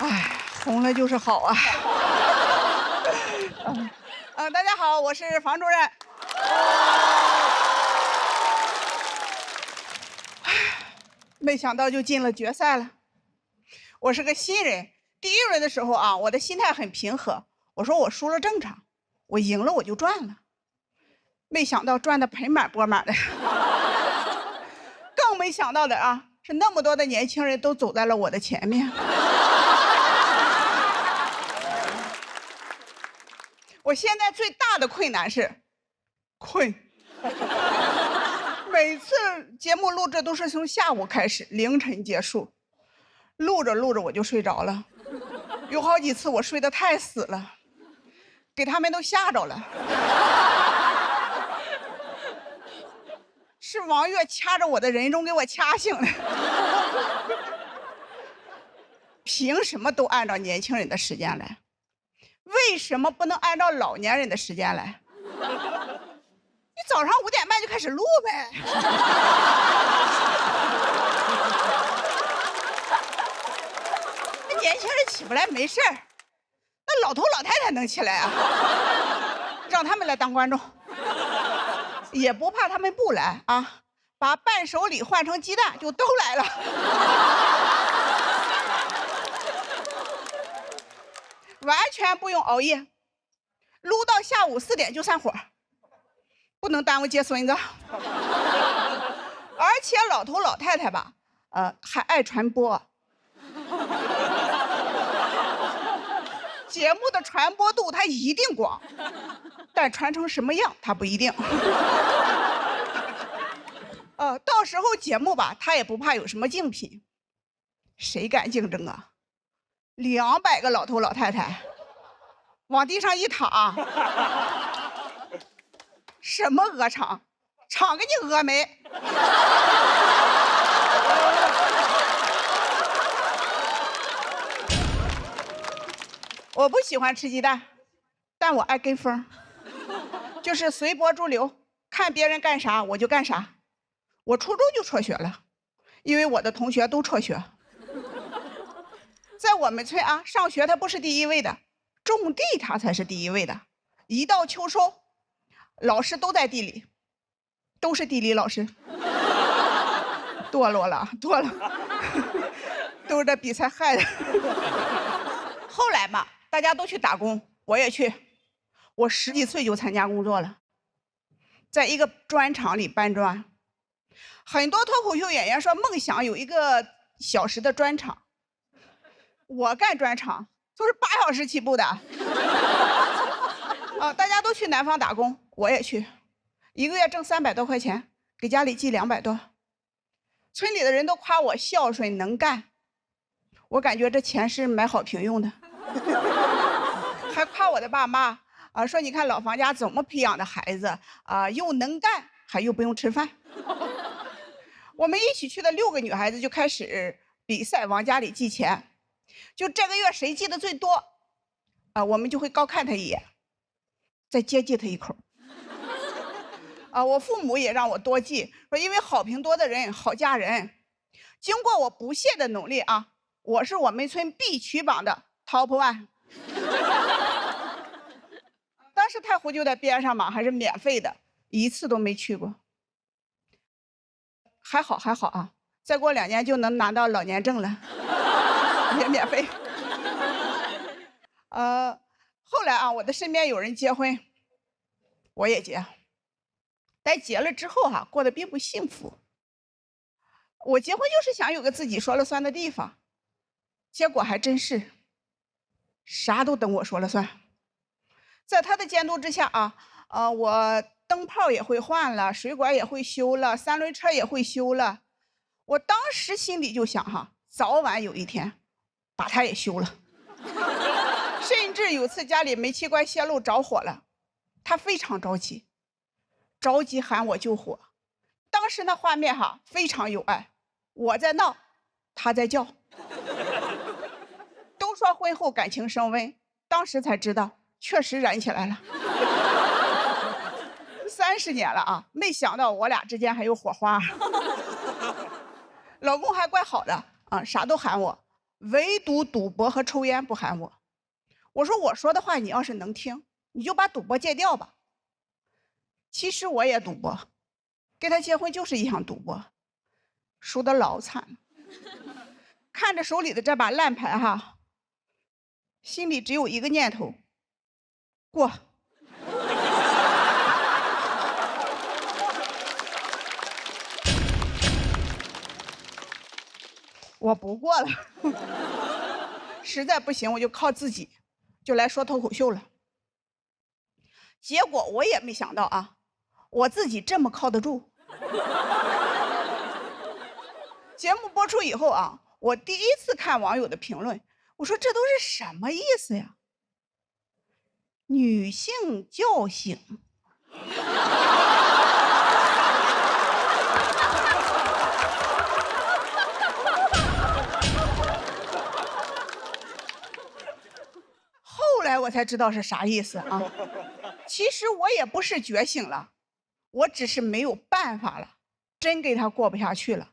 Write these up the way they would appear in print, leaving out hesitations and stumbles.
哎，红了就是好啊。大家好，我是房主任。没想到就进了决赛了。我是个新人，第一轮的时候啊，我的心态很平和，我说我输了正常，我赢了我就赚了。没想到赚得盆满钵满的。更没想到的啊，是那么多的年轻人都走在了我的前面。我现在最大的困难是困。每次节目录制都是从下午开始，凌晨结束，录着录着我就睡着了，有好几次我睡得太死了，给他们都吓着了。是王月掐着我的人中给我掐醒了。凭什么都按照年轻人的时间来？为什么不能按照老年人的时间来？你早上5点半就开始录呗。那年轻人起不来没事儿，那老头老太太能起来啊？让他们来当观众，也不怕他们不来啊，把伴手礼换成鸡蛋就都来了。完全不用熬夜，录到下午4点就散伙，不能耽误接孙子。而且老头老太太吧，还爱传播。节目的传播度它一定广，但传成什么样它不一定。到时候节目吧，他也不怕有什么竞品，谁敢竞争啊？200个老头老太太往地上一躺，什么鹅场？场给你鹅没？我不喜欢吃鸡蛋，但我爱跟风，就是随波逐流，看别人干啥我就干啥。我初中就辍学了，因为我的同学都辍学。在我们村啊，上学他不是第一位的，种地他才是第一位的。一到秋收，老师都在地里，都是地理老师。堕落了，堕落，都是这比赛害的。后来嘛，大家都去打工，我也去。我10几岁就参加工作了，在一个砖厂里搬砖。很多脱口秀演员说梦想有一个小时的专场，我干专场都是8小时起步的。大家都去南方打工，我也去，1个月挣300多块钱，给家里寄200多。村里的人都夸我孝顺能干，我感觉这钱是买好评用的。还夸我的爸妈说你看老房家怎么培养的孩子又能干还又不用吃饭。我们一起去的6个女孩子就开始比赛往家里寄钱，就这个月谁寄的最多我们就会高看他一眼，再接济他一口。我父母也让我多寄，说因为好评多的人好嫁人。经过我不懈的努力啊，我是我们村必取榜的 top 1。当时太湖就在边上嘛，还是免费的，1次都没去过。还好啊，再过2年就能拿到老年证了，也免费。后来啊，我的身边有人结婚，我也结。但结了之后过得并不幸福。我结婚就是想有个自己说了算的地方，结果还真是啥都等我说了算。在他的监督之下我灯泡也会换了，水管也会修了，3轮车也会修了。我当时心里就想早晚有一天把它也修了。甚至有次家里煤气罐泄漏着火了，他非常着急喊我救火。当时那画面非常有爱，我在闹，他在叫。都说婚后感情升温，当时才知道确实燃起来了。30年了没想到我俩之间还有火花。老公还怪好的啥都喊我，唯独赌博和抽烟不喊我。我说我说的话你要是能听，你就把赌博戒掉吧。其实我也赌博，跟他结婚就是一场赌博，输得老惨。看着手里的这把烂牌哈，心里只有一个念头：过。我不过了，实在不行我就靠自己，就来说脱口秀了。结果我也没想到啊，我自己这么靠得住。节目播出以后啊，我第一次看网友的评论，我说这都是什么意思呀？女性觉醒。后来我才知道是啥意思啊。其实我也不是觉醒了，我只是没有办法了，真跟他过不下去了。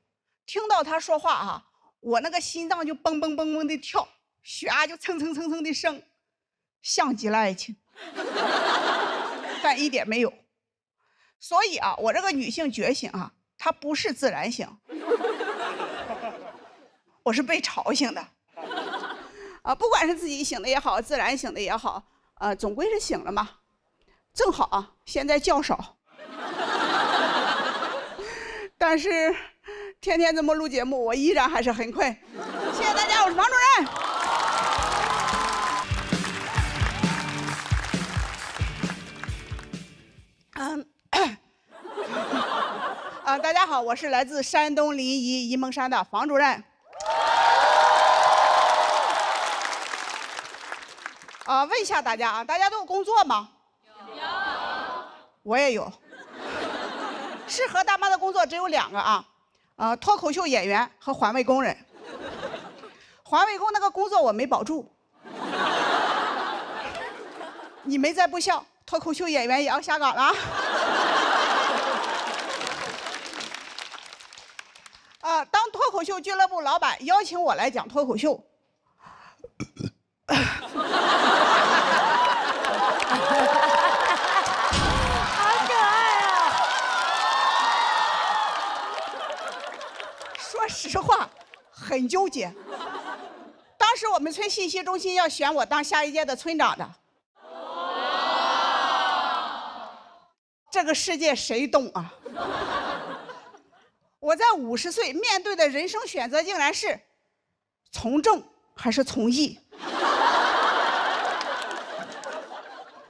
听到他说话啊，我那个心脏就蹦蹦蹦蹦的跳，血压就蹭蹭蹭蹭的升，像极了爱情，但一点没有。所以啊，我这个女性觉醒啊，它不是自然醒，我是被吵醒的。不管是自己醒的也好，自然醒的也好，总归是醒了嘛。正好啊，现在觉少，但是天天这么录节目，我依然还是很困。谢谢大家，我是房主任。大家好，我是来自山东临沂沂蒙山的房主任。问一下大家啊，大家都有工作吗？有。我也有。适合大妈的工作只有2个啊，脱口秀演员和环卫工人。环卫工那个工作我没保住。你们再不笑，脱口秀演员也要下岗了。当脱口秀俱乐部老板邀请我来讲脱口秀。好可爱啊！说实话，很纠结。当时我们村信息中心要选我当下一届的村长的。这个世界谁懂啊？我在50岁面对的人生选择竟然是从政还是从艺。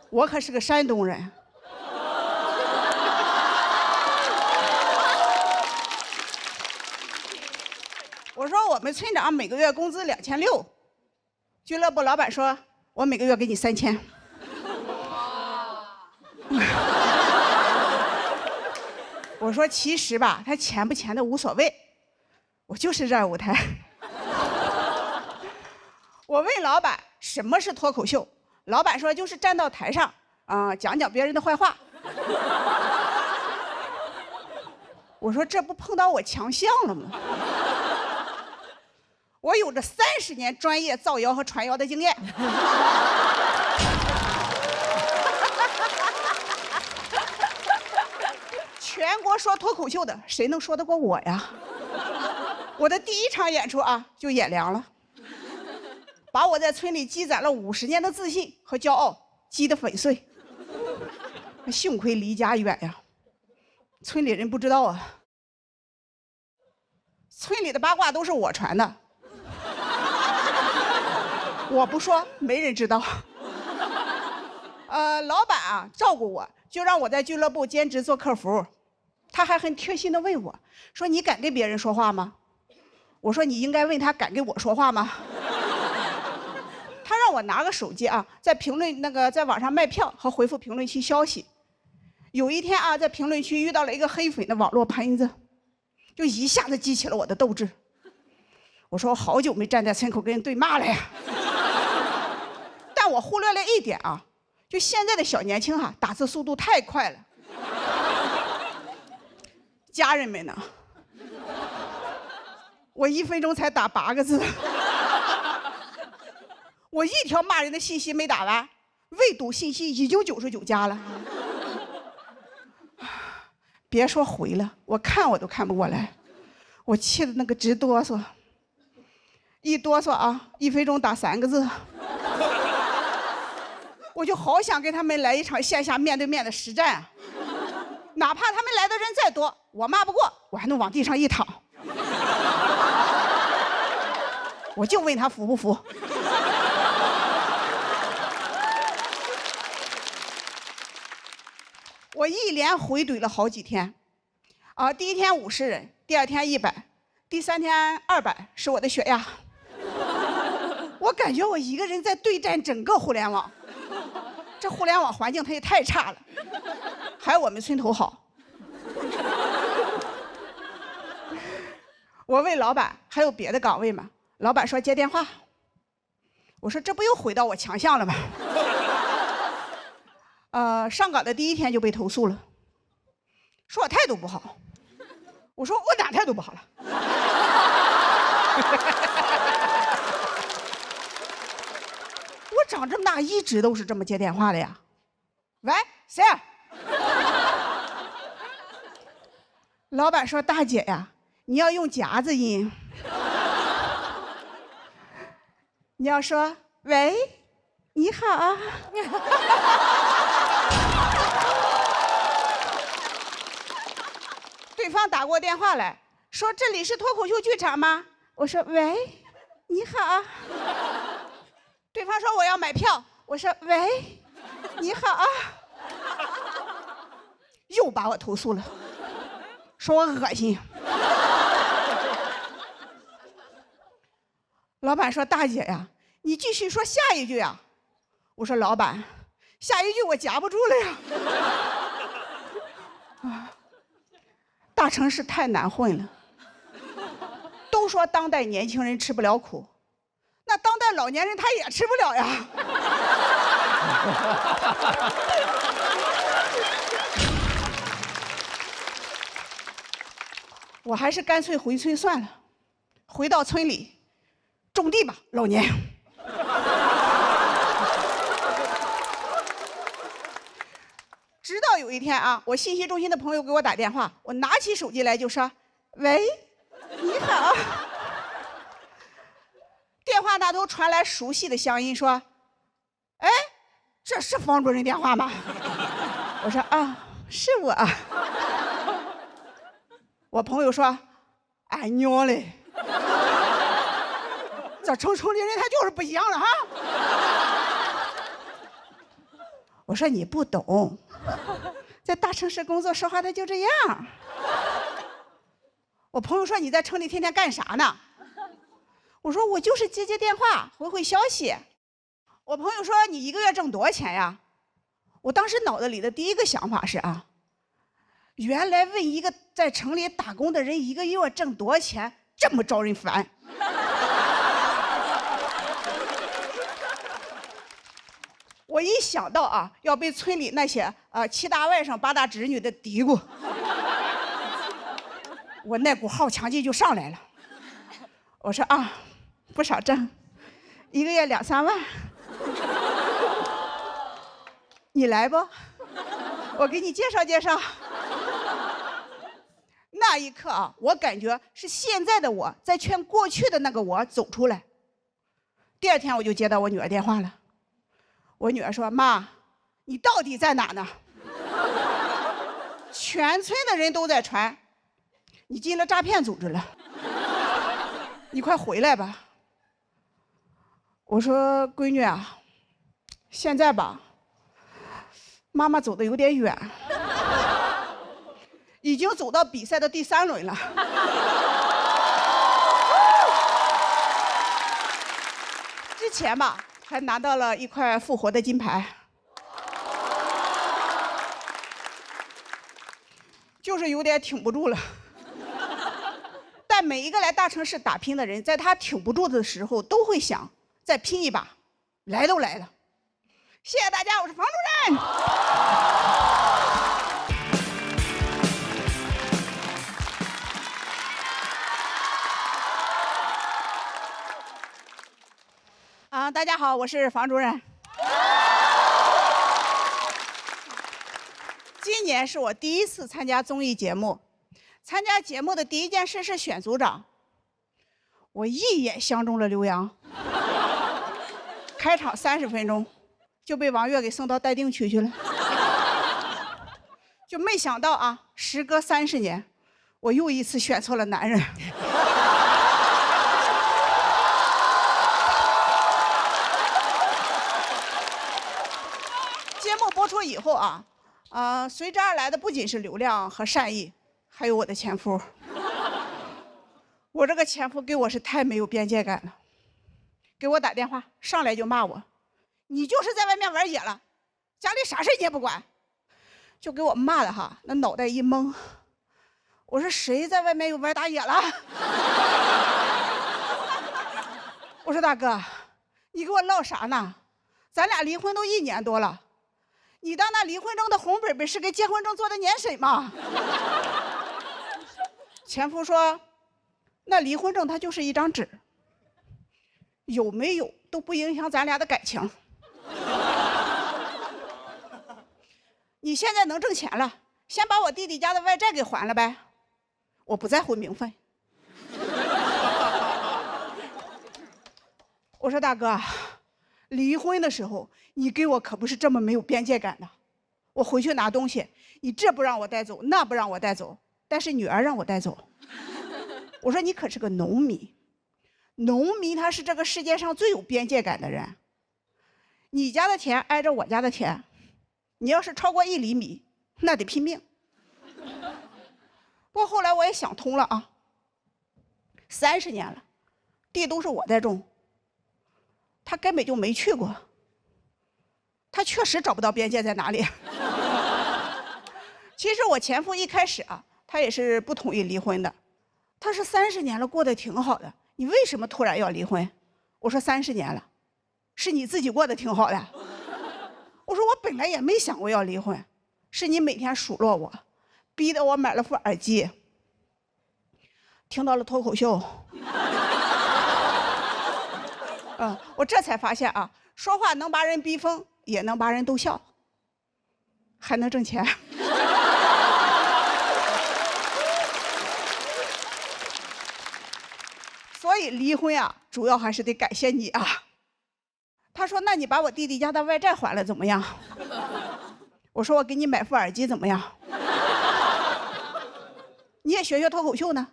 我可是个山东人。我说我们村长每个月工资2600，俱乐部老板说我每个月给你3000。我说其实吧，他钱不钱的无所谓，我就是热爱舞台。我问老板什么是脱口秀，老板说就是站到台上讲讲别人的坏话。我说这不碰到我强项了吗？我有着30年专业造谣和传谣的经验。全国说脱口秀的，谁能说得过我呀？我的第1场演出啊，就演凉了，把我在村里积攒了50年的自信和骄傲击得粉碎。幸亏离家远呀，村里人不知道啊。村里的八卦都是我传的，我不说，没人知道。老板啊照顾我，就让我在俱乐部兼职做客服。他还很贴心的问我，说你敢跟别人说话吗？我说你应该问他敢跟我说话吗？他让我拿个手机啊，在评论在网上卖票和回复评论区消息。有一天啊，在评论区遇到了一个黑粉的网络喷子，就一下子激起了我的斗志。我说我好久没站在村口跟人对骂了呀。但我忽略了一点啊，就现在的小年轻打字速度太快了。家人们呢？我1分钟才打8个字。我一条骂人的信息没打完，未读信息已经99加了。别说回了，我看我都看不过来，我气得那个直哆嗦，一哆嗦啊，1分钟打3个字。我就好想跟他们来一场线下面对面的实战啊！哪怕他们来的人再多，我骂不过，我还能往地上一躺。我就问他服不服。我一连回怼了好几天，第一天50人，第2天100，第3天200，是我的血压。我感觉我一个人在对战整个互联网。这互联网环境它也太差了，还有我们村头好。我问老板还有别的岗位吗？老板说接电话。我说这不又回到我强项了吗？上岗的第1天就被投诉了，说我态度不好。我说我哪态度不好了？我长这么大一直都是这么接电话的呀。喂，谁啊？老板说大姐呀，你要用夹子音，你要说喂，你好啊。对方打过电话来说这里是脱口秀剧场吗？我说喂，你好啊。对方说我要买票，我说喂，你好啊。又把我投诉了，说我恶心。老板说大姐呀，你继续说下一句啊。我说老板，下一句我夹不住了呀。大城市太难混了，都说当代年轻人吃不了苦，那当代老年人他也吃不了呀。我还是干脆回村算了，回到村里种地吧，老年。直到有一天啊，我信息中心的朋友给我打电话，我拿起手机来就说：“喂，你好。”电话那头传来熟悉的乡音，说：“哎，这是方主任电话吗？”我说：“啊，是我。”我朋友说：“哎娘嘞，这城里人他就是不一样了哈。”我说：“你不懂。”在大城市工作说话他就这样。我朋友说你在城里天天干啥呢？我说我就是接电话回消息。我朋友说你1个月挣多少钱呀？我当时脑子里的第一个想法是啊，原来问一个在城里打工的人1个月挣多少钱这么招人烦。我一想到啊，要被村里那些7大外甥8大侄女的嘀咕，我那股好强劲就上来了。我说啊，不少挣，1个月2、3万，你来不？我给你介绍介绍。那一刻啊，我感觉是现在的我在劝过去的那个我走出来。第2天我就接到我女儿电话了。我女儿说：“妈，你到底在哪呢？全村的人都在传，你进了诈骗组织了，你快回来吧。”我说：“闺女啊，现在吧，妈妈走的有点远，已经走到比赛的第3轮了。”之前吧。还拿到了1块复活的金牌，就是有点挺不住了。但每一个来大城市打拼的人，在他挺不住的时候，都会想再拼一把，来都来了。谢谢大家，我是房主任。大家好，我是房主任。今年是我第一次参加综艺节目，参加节目的第一件事是选组长。我一眼相中了刘洋，开场30分钟就被王悦给送到待定区去了。就没想到啊，时隔30年，我又一次选错了男人。节目播出以后啊，随之而来的不仅是流量和善意，还有我的前夫。我这个前夫给我是太没有边界感了，给我打电话上来就骂我，你就是在外面玩野了，家里啥事你也不管，就给我骂的哈，那脑袋一懵。我说谁在外面有玩打野了？我说大哥，你给我唠啥呢？咱俩离婚都1年多了。你当那离婚证的红本本是给结婚证做的年审吗？前夫说，那离婚证它就是一张纸，有没有都不影响咱俩的感情。你现在能挣钱了，先把我弟弟家的外债给还了呗，我不在乎名分。我说大哥，离婚的时候你给我可不是这么没有边界感的。我回去拿东西，你这不让我带走，那不让我带走，但是女儿让我带走。我说你可是个农民，农民他是这个世界上最有边界感的人。你家的田挨着我家的田，你要是超过1厘米，那得拼命。不过后来我也想通了啊，30年了，地都是我在种，他根本就没去过，他确实找不到边界在哪里。其实我前夫一开始啊，他也是不同意离婚的，他是30年了过得挺好的，你为什么突然要离婚？我说30年了，是你自己过得挺好的。我说我本来也没想过要离婚，是你每天数落我，逼得我买了副耳机，听到了脱口秀。我这才发现啊，说话能把人逼疯，也能把人逗笑，还能挣钱。所以离婚啊，主要还是得感谢你啊。他说：“那你把我弟弟家的外债还了怎么样？”我说：“我给你买副耳机怎么样？”你也学学脱口秀呢，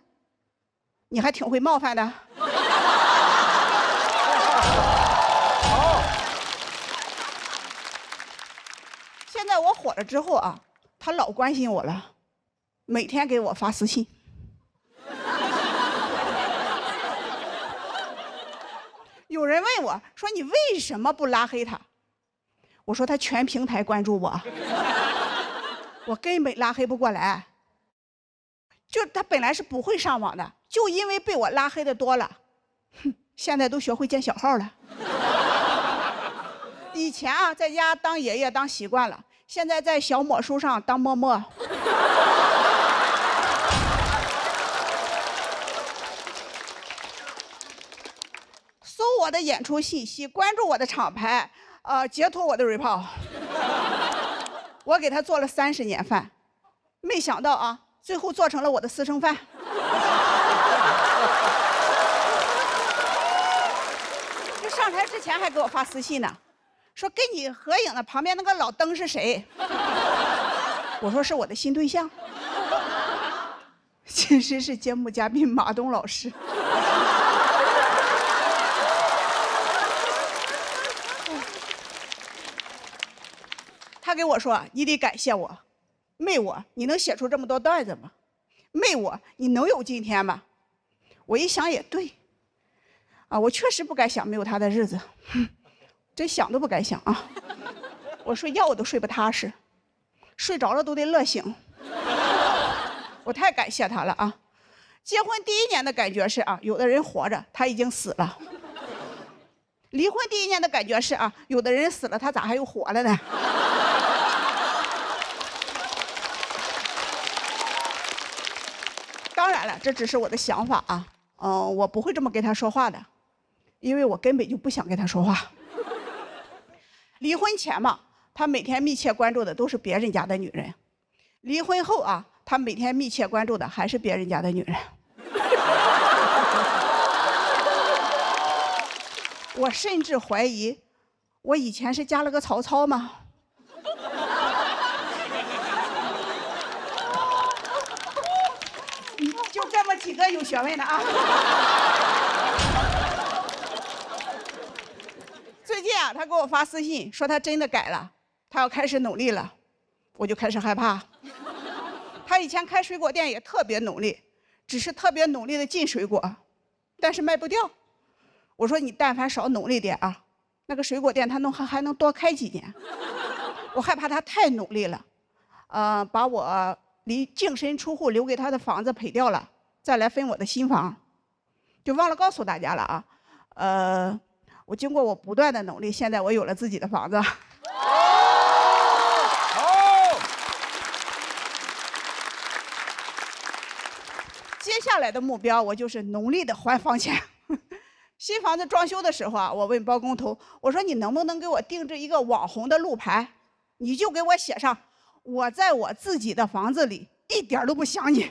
你还挺会冒犯的。现在我火了之后啊，他老关心我了，每天给我发私信。有人问我说：“你为什么不拉黑他？”我说：“他全平台关注我，我根本拉黑不过来。就他本来是不会上网的，就因为被我拉黑的多了，现在都学会建小号了。以前啊，在家当爷爷当习惯了，现在在小某书上当陌陌。搜我的演出信息，关注我的厂牌，截图我的 report。我给他做了30年饭，没想到啊，最后做成了我的私生饭。就上台之前还给我发私信呢，说跟你合影的旁边那个老登是谁？我说是我的新对象，其实是节目嘉宾马东老师。他给我说：“你得感谢我，没我你能写出这么多段子吗？没我你能有今天吗？”我一想也对，啊，我确实不该想没有他的日子，真想都不该想啊！我睡觉我都睡不踏实，睡着了都得乐醒。我太感谢他了啊！结婚第1年的感觉是啊，有的人活着他已经死了；离婚第1年的感觉是啊，有的人死了他咋还又活了呢？当然了，这只是我的想法啊，我不会这么跟他说话的。因为我根本就不想跟他说话。离婚前嘛，他每天密切关注的都是别人家的女人；离婚后啊，他每天密切关注的还是别人家的女人。我甚至怀疑，我以前是加了个曹操吗？就这么几个有学问的啊。最近啊，他给我发私信说他真的改了，他要开始努力了，我就开始害怕。他以前开水果店也特别努力，只是特别努力的进水果，但是卖不掉。我说你但凡少努力点啊，那个水果店他还能多开几年。我害怕他太努力了，把我离净身出户留给他的房子赔掉了，再来分我的新房。就忘了告诉大家了啊，我经过我不断的努力，现在我有了自己的房子。接下来的目标，我就是努力的还房钱。新房子装修的时候啊，我问包工头，我说你能不能给我定制一个网红的路牌？你就给我写上我在我自己的房子里一点都不想你。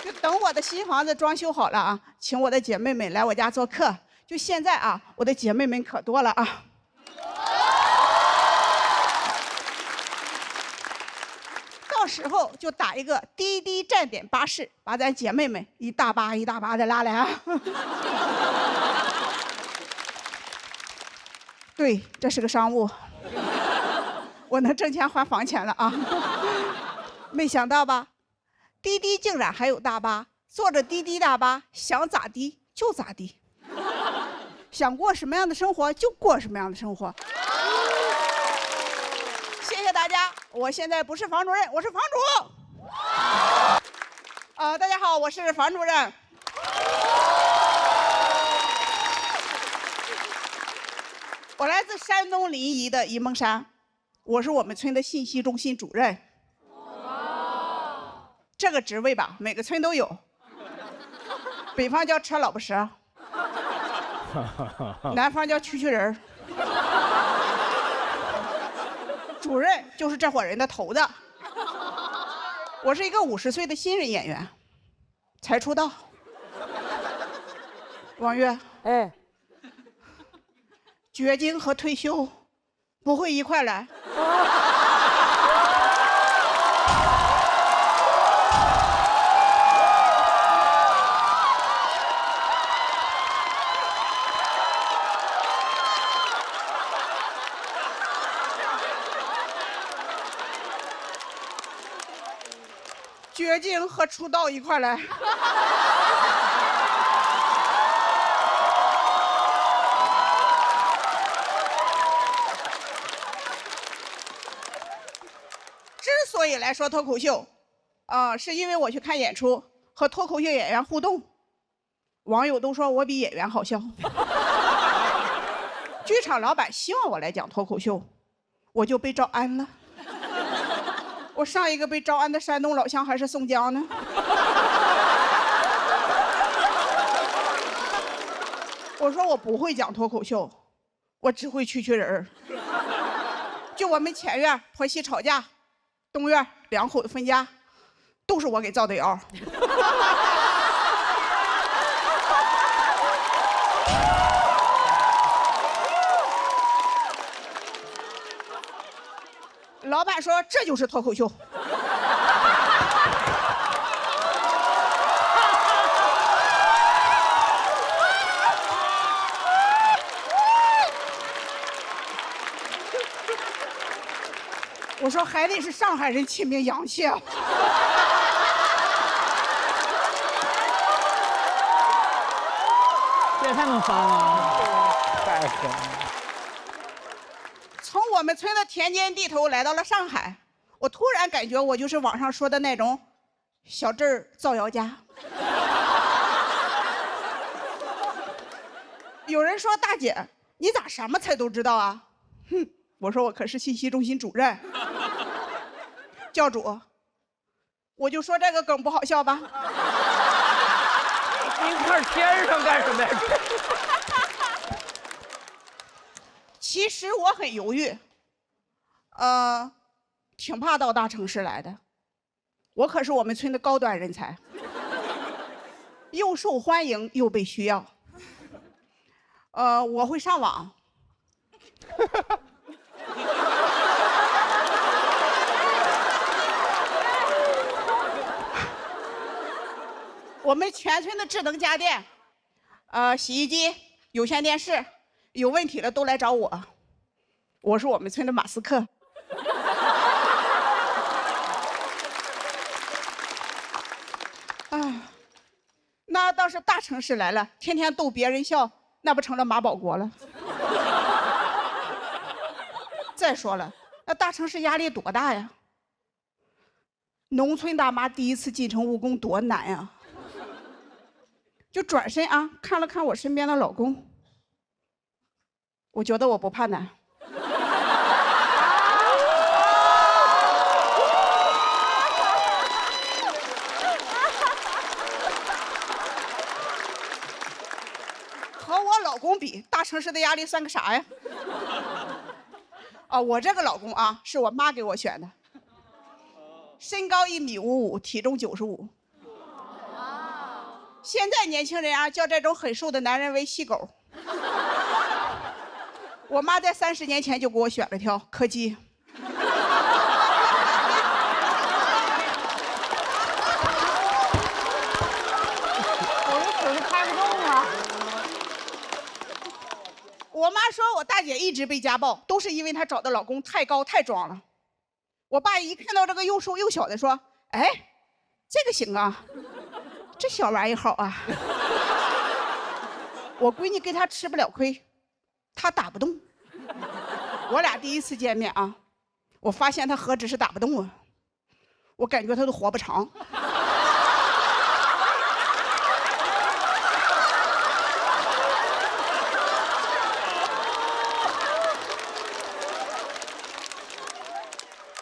就等我的新房子装修好了啊，请我的姐妹们来我家做客。就现在啊，我的姐妹们可多了啊。到时候就打一个滴滴站点巴士，把咱姐妹们一大巴一大巴的拉来啊。对，这是个商务，我能挣钱还房钱了啊。没想到吧，滴滴竟然还有大巴，坐着滴滴大巴想咋地就咋地，想过什么样的生活就过什么样的生活。谢谢大家，我现在不是房主任，我是房主。大家好，我是房主任。我来自山东临沂的沂蒙山，我是我们村的信息中心主任。这个职位吧，每个村都有。北方叫车老婆蛇，南方叫蛐蛐人。主任就是这伙人的头子。我是一个50岁的新人演员，才出道。王悦，哎，绝经和退休不会一块来。绝经和出道一块来。之所以来说脱口秀，是因为我去看演出和脱口秀演员互动，网友都说我比演员好笑。剧场老板希望我来讲脱口秀，我就被招安了。我上一个被招安的山东老乡还是宋江呢。我说我不会讲脱口秀，我只会蛐蛐人儿。就我们前院婆媳吵架，东院两口子分家，都是我给造的谣。老板说这就是脱口秀。我说还得是上海人亲民洋气啊。这也太能翻了，太狠了。从我们村的田间地头来到了上海，我突然感觉我就是网上说的那种小镇儿造谣家。有人说大姐，你咋什么菜都知道啊？哼，我说我可是信息中心主任。教主，我就说这个梗不好笑吧。您看天上干什么呀？其实我很犹豫，挺怕到大城市来的。我可是我们村的高端人才，又受欢迎又被需要。我会上网。我们全村的智能家电，洗衣机、有线电视，有问题了都来找我。我是我们村的马斯克。啊，那倒是大城市来了，天天逗别人笑，那不成了马保国了？再说了，那大城市压力多大呀？农村大妈第一次进城务工多难呀！就转身啊，看了看我身边的老公，我觉得我不怕难。和我老公比，大城市的压力算个啥呀？我这个老公啊，是我妈给我选的，身高1.55米，体重95。现在年轻人啊，叫这种很瘦的男人为细狗。我妈在30年前就给我选了条柯基。我这腿是开不动啊。我妈说我大姐一直被家暴，都是因为她找的老公太高太壮了。我爸一看到这个又瘦又小的，说：“哎，这个行啊，这小玩意好啊。”我闺女跟他吃不了亏，他打不动。我俩第一次见面啊，我发现他何止是打不动啊，我感觉他都活不长。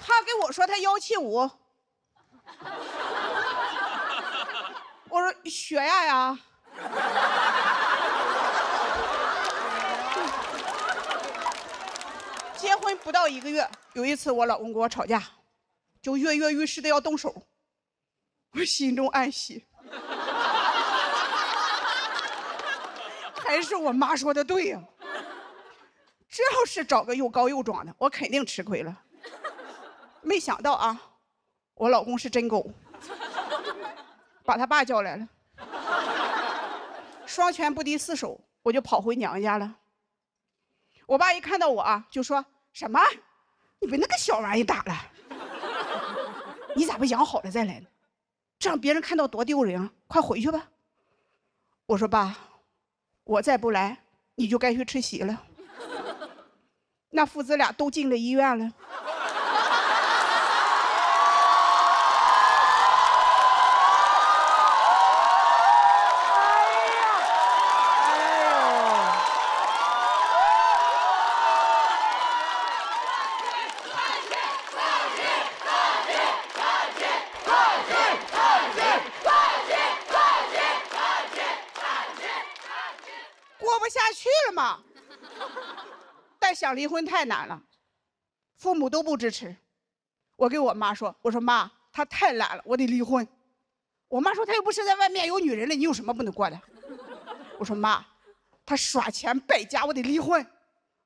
他跟我说他175，我说血压呀。结婚不到1个月，有一次我老公跟我吵架，就跃跃欲试的要动手，我心中暗喜，还是我妈说的对呀，这要是找个又高又壮的，我肯定吃亏了。没想到啊，我老公是真狗，把他爸叫来了，双拳不敌四手，我就跑回娘家了。我爸一看到我啊，就说什么：“你被那个小玩意打了，你咋不养好了再来呢？这让别人看到多丢人啊！快回去吧。”我说：“爸，我再不来，你就该去吃席了。”那父子俩都进了医院了。过不下去了嘛。但想离婚太难了，父母都不支持。我跟我妈说：“我说妈，他太懒了，我得离婚。”我妈说：“他又不是在外面有女人了，你有什么不能过的？”我说：“妈，他耍钱败家，我得离婚。”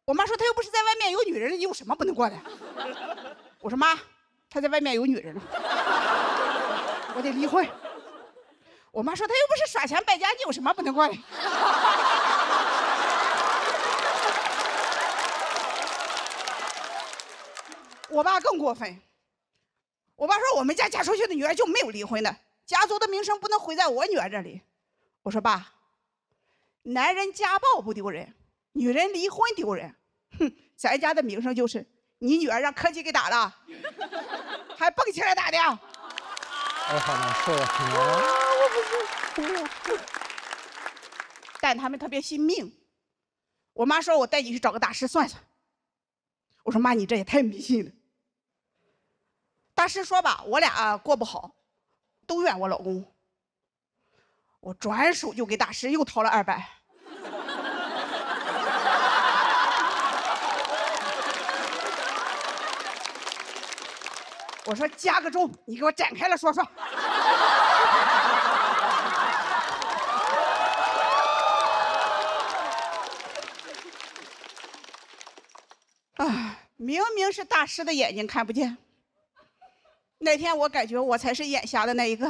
我妈说：“他又不是在外面有女人了，你有什么不能过的？”我说：“妈，他在外面有女人了，我得离婚。”我妈说：“他又不是耍钱败家，你有什么不能过的？”我爸更过分，我爸说我们家嫁出去的女儿就没有离婚的，家族的名声不能毁在我女儿这里。我说爸，男人家暴不丢人，女人离婚丢人。哼，咱家的名声就是你女儿让柯基给打了，还蹦起来打的。哎，好难受啊！我不是，但他们特别信命。我妈说我带你去找个大师算算。我说妈，你这也太迷信了。大师说吧，我俩过不好，都怨我老公。我转手就给大师又掏了200。我说加个钟，你给我展开了说说。啊，明明是大师的眼睛看不见。那天我感觉我才是眼瞎的那一个。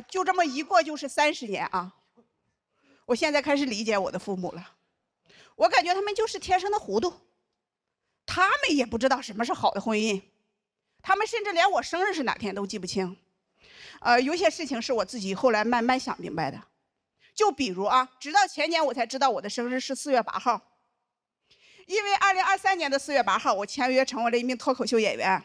就这么一过就是30年啊。我现在开始理解我的父母了，我感觉他们就是天生的糊涂，他们也不知道什么是好的婚姻，他们甚至连我生日是哪天都记不清。有些事情是我自己后来慢慢想明白的，就比如啊，直到前年我才知道我的生日是4月8号，因为2023年的4月8号，我签约成为了一名脱口秀演员。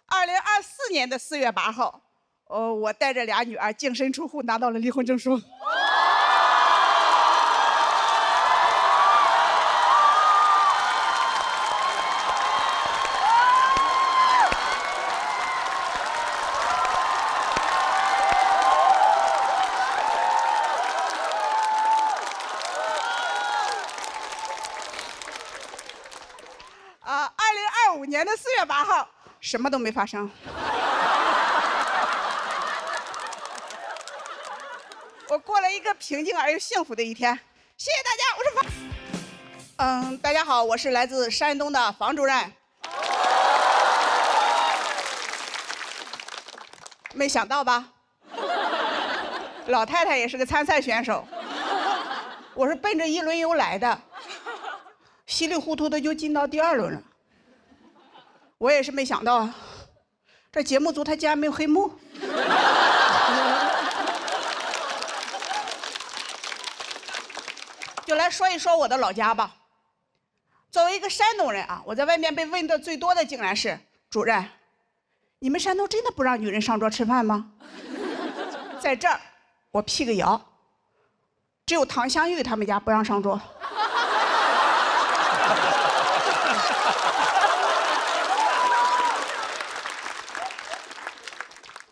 2024年的4月8号，我带着2女儿净身出户，拿到了离婚证书。2025年的4月8号。什么都没发生。我过了一个平静而又幸福的一天。谢谢大家，我是房。大家好，我是来自山东的房主任。没想到吧？老太太也是个参赛选手。我是奔着1轮游来的，稀里糊涂的就进到第2轮了。我也是没想到啊，这节目组他竟然没有黑幕。就来说一说我的老家吧。作为一个山东人啊，我在外面被问的最多的竟然是主任，你们山东真的不让女人上桌吃饭吗？在这儿，我辟个谣，只有唐香玉他们家不让上桌。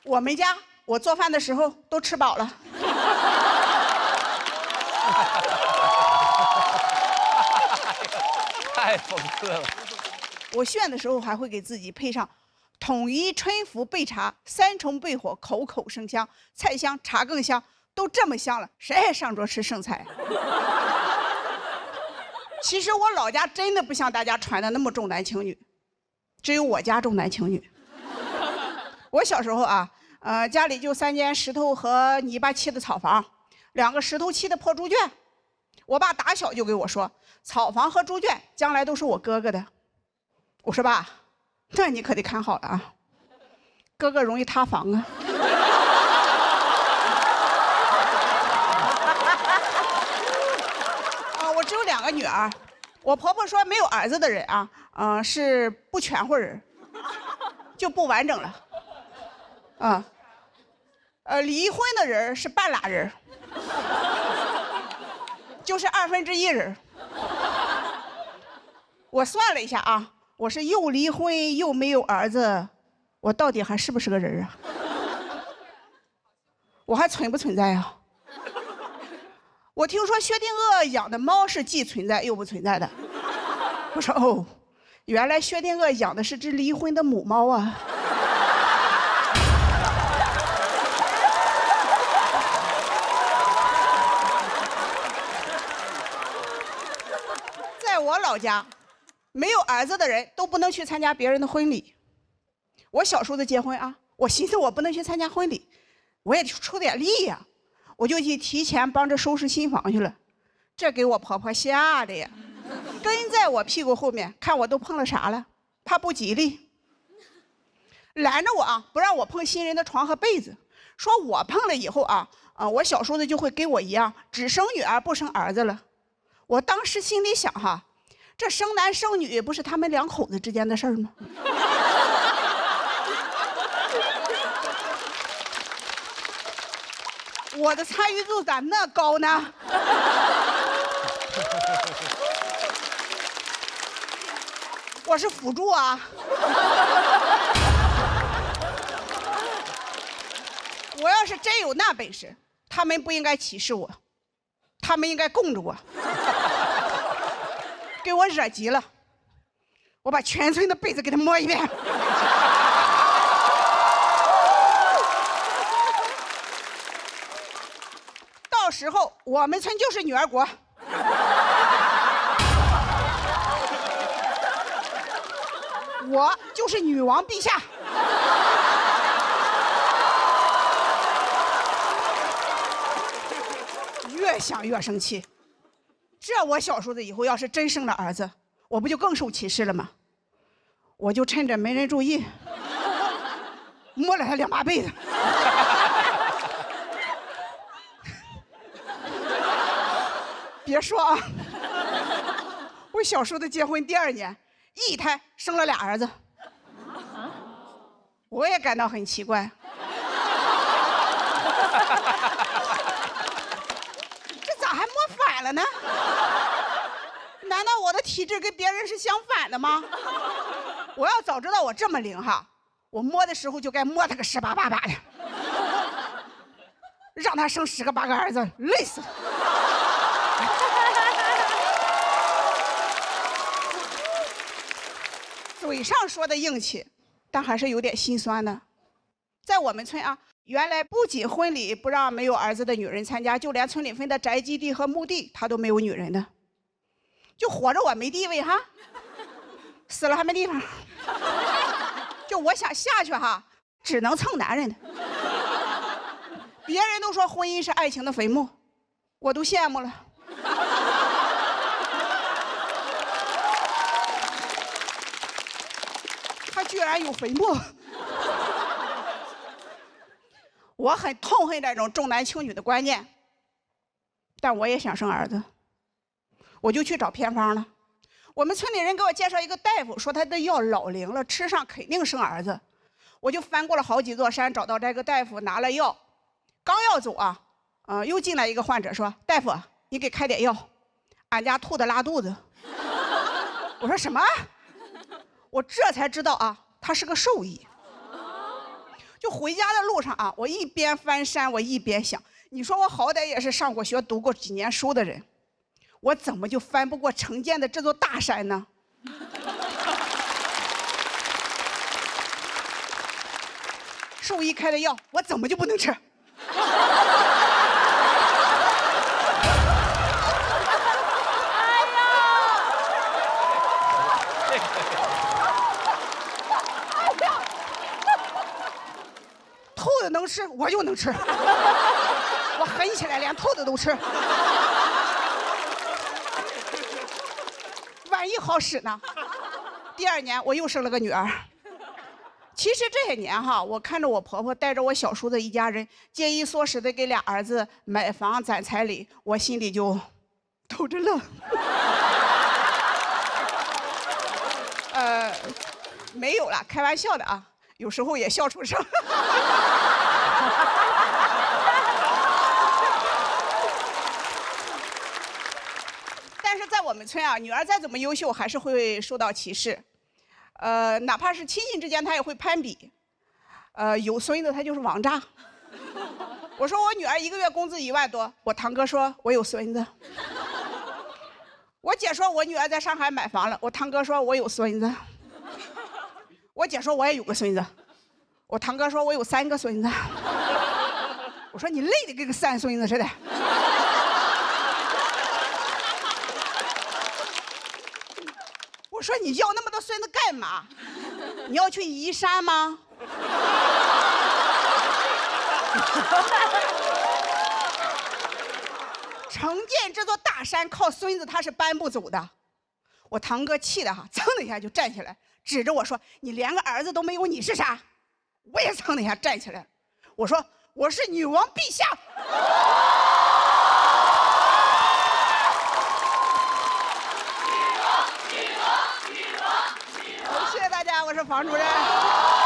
我们家，我做饭的时候都吃饱了。太讽刺了。我炫的时候还会给自己配上统一春福备茶，3重备火，口口生香，菜香茶更香，都这么香了，谁还上桌吃剩菜？其实我老家真的不像大家传的那么重男轻女，只有我家重男轻女。我小时候啊。家里就3间石头和泥巴砌的草房，2个石头砌的破猪圈。我爸打小就给我说，草房和猪圈将来都是我哥哥的。我说爸，那你可得看好了啊，哥哥容易塌房啊。我只有2个女儿，我婆婆说没有儿子的人啊，是不全乎人，就不完整了。离婚的人是半拉人，就是1/2人。我算了一下啊，我是又离婚又没有儿子，我到底还是不是个人啊？我还存不存在啊？我听说薛定谔养的猫是既存在又不存在的。我说哦，原来薛定谔养的是只离婚的母猫啊。在我老家，没有儿子的人都不能去参加别人的婚礼。我小时候的结婚啊，我寻思我不能去参加婚礼，我也出点力呀，我就去提前帮着收拾新房去了。这给我婆婆吓的呀，跟在我屁股后面看我都碰了啥了，怕不吉利，拦着我啊，不让我碰新人的床和被子，说我碰了以后啊，我小时候的就会跟我一样，只生女儿不生儿子了。我当时心里想哈，这生男生女不是他们两口子之间的事儿吗？我的参与度咋那高呢？我是辅助啊。我要是真有那本事，他们不应该歧视我，他们应该供着我。给我惹急了，我把全村的被子给他摸一遍。到时候我们村就是女儿国。我就是女王陛下。越想越生气，这我小叔子以后要是真生了儿子，我不就更受歧视了吗？我就趁着没人注意，摸了他2把被子。别说啊，我小叔子结婚第2年，一胎生了2儿子，我也感到很奇怪。这咋还摸反了呢？难道我的体质跟别人是相反的吗？我要早知道我这么灵哈，我摸的时候就该摸他个10把8把的，让他生10个8个儿子，累死他。嘴上说的硬气，但还是有点心酸的。在我们村啊，原来不仅婚礼不让没有儿子的女人参加，就连村里分的宅基地和墓地，他都没有女人的。就活着我没地位哈，死了还没地方。就我想下去哈，只能蹭男人的。别人都说婚姻是爱情的坟墓，我都羡慕了。他居然有坟墓。我很痛恨这种重男轻女的观念，但我也想生儿子，我就去找偏方了。我们村里人给我介绍一个大夫，说他的药老灵了，吃上肯定生儿子。我就翻过了好几座山，找到这个大夫，拿了药，刚要走啊，又进来一个患者说：“大夫，你给开点药，俺家兔子拉肚子。”我说什么？我这才知道啊，他是个兽医。就回家的路上啊，我一边翻山，我一边想，你说我好歹也是上过学、读过几年书的人，我怎么就翻不过城建的这座大山呢？兽医开的药，我怎么就不能吃？兔子能吃，我就能吃。我狠起来，连兔子都吃。万一好使呢？第2年我又生了个女儿。其实这些年哈，我看着我婆婆带着我小叔子一家人节衣缩食的给2儿子买房攒彩礼，我心里就偷着乐。没有了，开玩笑的啊，有时候也笑出声。但是在我们村啊，女儿再怎么优秀，还是会受到歧视。哪怕是亲戚之间，她也会攀比。有孙子，她就是王炸。我说我女儿1个月工资1万多，我堂哥说我有孙子。我姐说我女儿在上海买房了，我堂哥说我有孙子。我姐说我也有个孙子，我堂哥说我有3个孙子。我说你累得跟个3孙子似的。我说你要那么多孙子干嘛？你要去移山吗？城建这座大山靠孙子他是搬不走的。我堂哥气得哈，噌的一下就站起来，指着我说：“你连个儿子都没有，你是啥？”我也噌的一下站起来，我说：“我是女王陛下。”女王我是房主任。